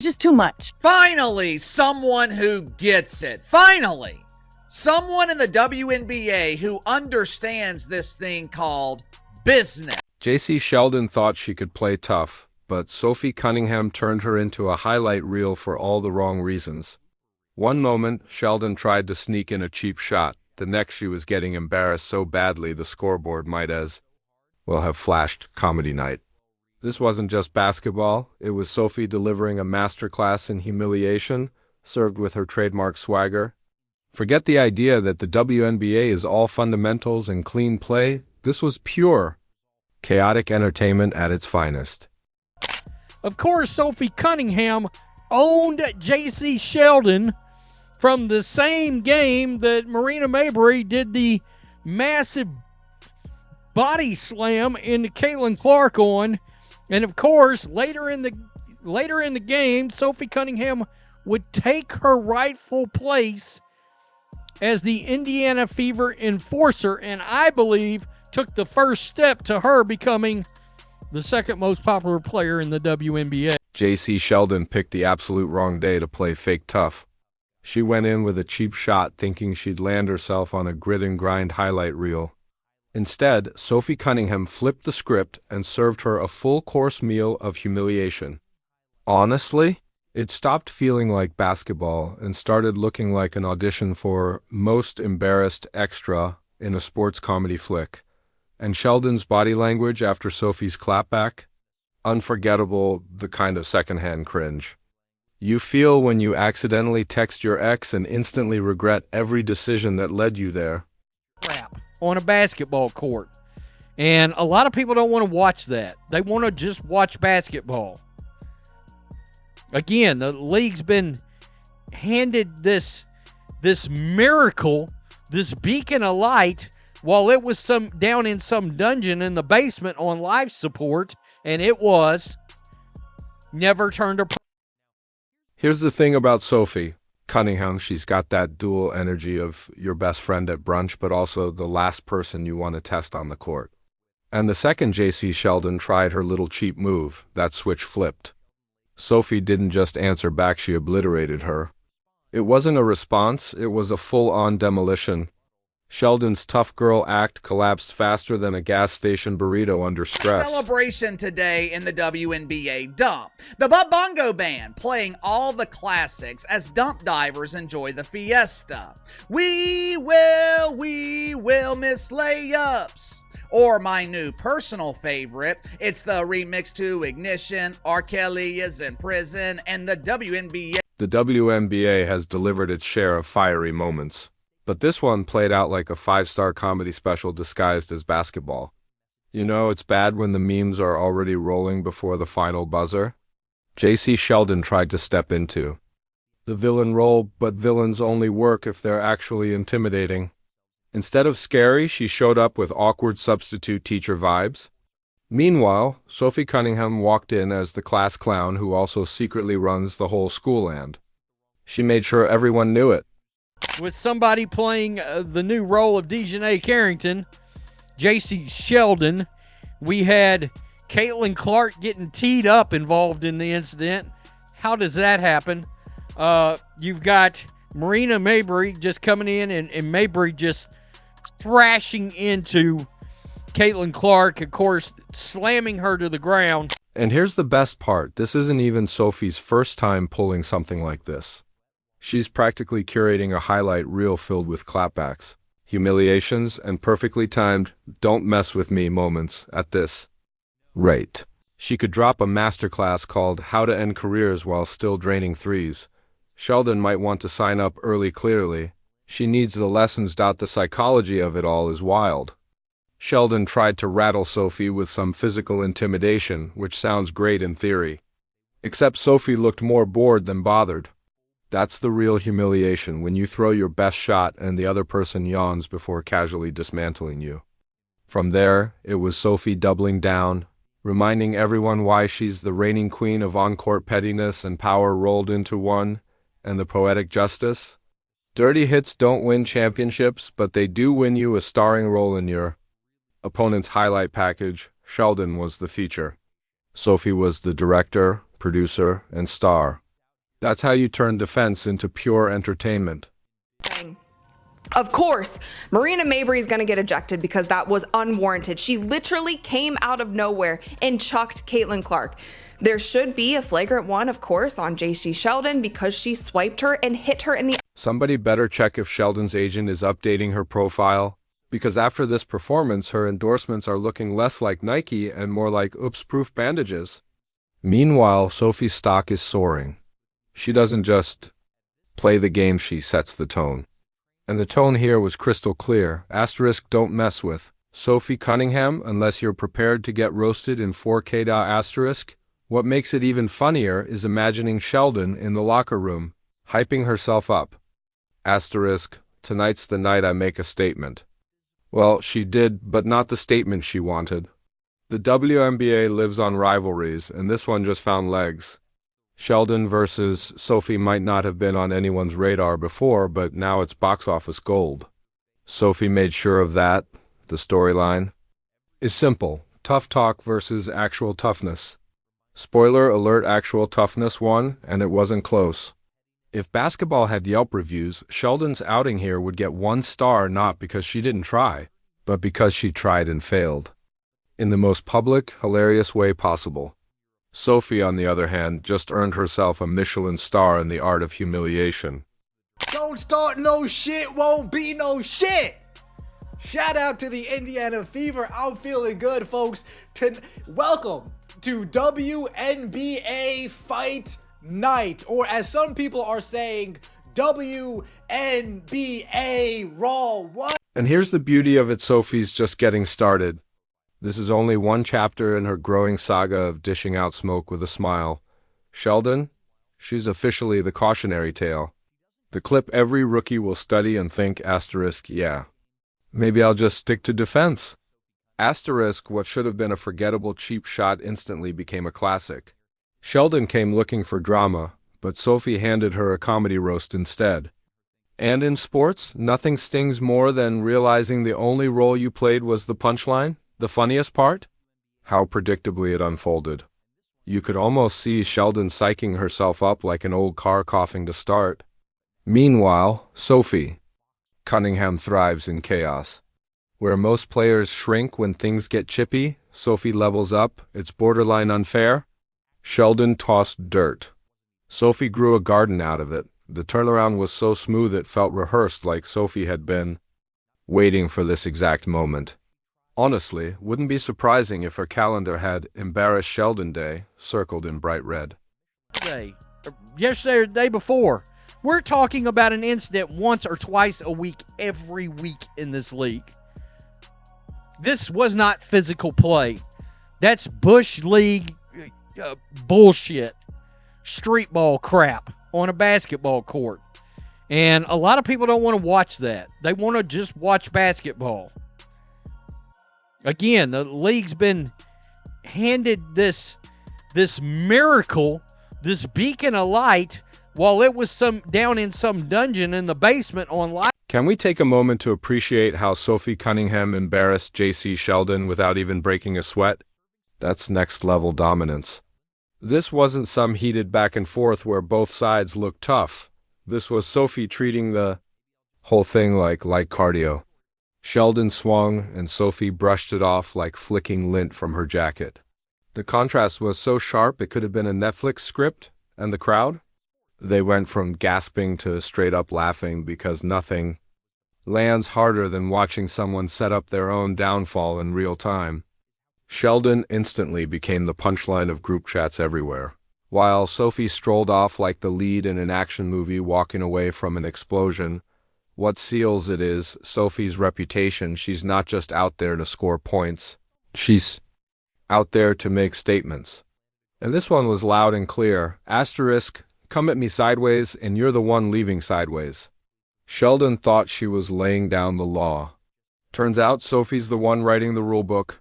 Just too much. Finally, someone who gets it. Finally, someone in the WNBA who understands this thing called business. Jacy Sheldon thought she could play tough, but Sophie Cunningham turned her into a highlight reel for all the wrong reasons. One moment, Sheldon tried to sneak in a cheap shot. The next, she was getting embarrassed so badly the scoreboard might as well have flashed comedy night. This wasn't just basketball. It was Sophie delivering a masterclass in humiliation, served with her trademark swagger. Forget the idea that the WNBA is all fundamentals and clean play. This was pure, chaotic entertainment at its finest. Of course, Sophie Cunningham owned Jacy Sheldon from the same game that Marina Mabrey did the massive body slam into Caitlin Clark on. And of course, later in the game, Sophie Cunningham would take her rightful place as the Indiana Fever enforcer, and I believe took the first step to her becoming the second most popular player in the WNBA. Jacy Sheldon picked the absolute wrong day to play fake tough. She went in with a cheap shot thinking she'd land herself on a grit and grind highlight reel. Instead, Sophie Cunningham flipped the script and served her a full-course meal of humiliation. Honestly, it stopped feeling like basketball and started looking like an audition for Most Embarrassed Extra in a sports comedy flick. And Sheldon's body language after Sophie's clapback? Unforgettable, the kind of secondhand cringe you feel when you accidentally text your ex and instantly regret every decision that led you there. Crap on a basketball court. And a lot of people don't want to watch that. They want to just watch basketball. Again, the league's been handed this miracle, this beacon of light, while it was down in some dungeon in the basement on life support, and it was never turned a. Here's the thing about Sophie Cunningham. She's got that dual energy of your best friend at brunch, but also the last person you want to test on the court. And the second Jacy Sheldon tried her little cheap move, that switch flipped. Sophie didn't just answer back, she obliterated her. It wasn't a response, it was a full-on demolition. Sheldon's tough girl act collapsed faster than a gas station burrito under stress. Celebration today in the WNBA dump. The Butt Bongo Band playing all the classics as dump divers enjoy the fiesta. We will miss layups. Or my new personal favorite, it's the remix to Ignition, R. Kelly is in prison, and the WNBA. The WNBA has delivered its share of fiery moments. But this one played out like a 5-star comedy special disguised as basketball. You know, it's bad when the memes are already rolling before the final buzzer. Jacy Sheldon tried to step into the villain role, but villains only work if they're actually intimidating. Instead of scary, she showed up with awkward substitute teacher vibes. Meanwhile, Sophie Cunningham walked in as the class clown who also secretly runs the whole school, and she made sure everyone knew it. With somebody playing the new role of Dejanay Carrington, Jacy Sheldon, we had Caitlin Clark getting teed up involved in the incident. How does that happen? You've got Marina Mabrey just coming in and Mabrey just crashing into Caitlin Clark, of course, slamming her to the ground. And here's the best part. This isn't even Sophie's first time pulling something like this. She's practically curating a highlight reel filled with clapbacks, humiliations, and perfectly timed "don't mess with me" moments at this rate. She could drop a masterclass called How to End Careers While Still Draining Threes. Sheldon might want to sign up early. Clearly, she needs the lessons. The psychology of it all is wild. Sheldon tried to rattle Sophie with some physical intimidation, which sounds great in theory. Except Sophie looked more bored than bothered. That's the real humiliation, when you throw your best shot and the other person yawns before casually dismantling you. From there, it was Sophie doubling down, reminding everyone why she's the reigning queen of on-court pettiness and power rolled into one, and the poetic justice. Dirty hits don't win championships, but they do win you a starring role in your opponent's highlight package. Sheldon was the feature. Sophie was the director, producer, and star. That's how you turn defense into pure entertainment. Of course, Marina Mabrey is going to get ejected because that was unwarranted. She literally came out of nowhere and chucked Caitlin Clark. There should be a flagrant one, of course, on Jacy Sheldon because she swiped her and hit her in the... Somebody better check if Sheldon's agent is updating her profile, because after this performance, her endorsements are looking less like Nike and more like oops-proof bandages. Meanwhile, Sophie's stock is soaring. She doesn't just play the game, she sets the tone. And the tone here was crystal clear. Asterisk don't mess with Sophie Cunningham unless you're prepared to get roasted in 4K. Asterisk. What makes it even funnier is imagining Sheldon in the locker room, hyping herself up. Asterisk, tonight's the night I make a statement. Well, she did, but not the statement she wanted. The WNBA lives on rivalries, and this one just found legs. Sheldon versus Sophie might not have been on anyone's radar before, but now it's box office gold. Sophie made sure of that. The storyline is simple. Tough talk versus actual toughness. Spoiler alert, actual toughness won, and it wasn't close. If basketball had Yelp reviews, Sheldon's outing here would get 1 star not because she didn't try, but because she tried and failed. In the most public, hilarious way possible. Sophie, on the other hand, just earned herself a Michelin star in the art of humiliation. Don't start no shit, won't be no shit. Shout out to the Indiana Fever. I'm feeling good, folks. Welcome to WNBA Fight Night, or as some people are saying, WNBA Raw. What? And here's the beauty of it, Sophie's just getting started. This is only one chapter in her growing saga of dishing out smoke with a smile. Sheldon, she's officially the cautionary tale. The clip every rookie will study and think, asterisk, yeah. Maybe I'll just stick to defense. Asterisk, what should have been a forgettable cheap shot instantly became a classic. Sheldon came looking for drama, but Sophie handed her a comedy roast instead. And in sports, nothing stings more than realizing the only role you played was the punchline. The funniest part? How predictably it unfolded. You could almost see Sheldon psyching herself up like an old car coughing to start. Meanwhile, Sophie Cunningham thrives in chaos. Where most players shrink when things get chippy, Sophie levels up. It's borderline unfair. Sheldon tossed dirt. Sophie grew a garden out of it. The turnaround was so smooth it felt rehearsed, like Sophie had been waiting for this exact moment. Honestly, wouldn't be surprising if her calendar had Embarrassed Sheldon Day circled in bright red. Yesterday or the day before. We're talking about an incident once or twice a week, every week in this league. This was not physical play. That's Bush League bullshit. Street ball crap on a basketball court. And a lot of people don't want to watch that. They want to just watch basketball. Again, the league's been handed this miracle, this beacon of light, while it was down in some dungeon in the basement on light. Can we take a moment to appreciate how Sophie Cunningham embarrassed Jacy Sheldon without even breaking a sweat? That's next-level dominance. This wasn't some heated back and forth where both sides looked tough. This was Sophie treating the whole thing like light cardio. Sheldon swung, and Sophie brushed it off like flicking lint from her jacket. The contrast was so sharp it could have been a Netflix script, and the crowd? They went from gasping to straight-up laughing because nothing lands harder than watching someone set up their own downfall in real time. Sheldon instantly became the punchline of group chats everywhere, while Sophie strolled off like the lead in an action movie walking away from an explosion. What seals it is Sophie's reputation. She's not just out there to score points. She's out there to make statements. And this one was loud and clear. Asterisk, come at me sideways, and you're the one leaving sideways. Sheldon thought she was laying down the law. Turns out Sophie's the one writing the rule book.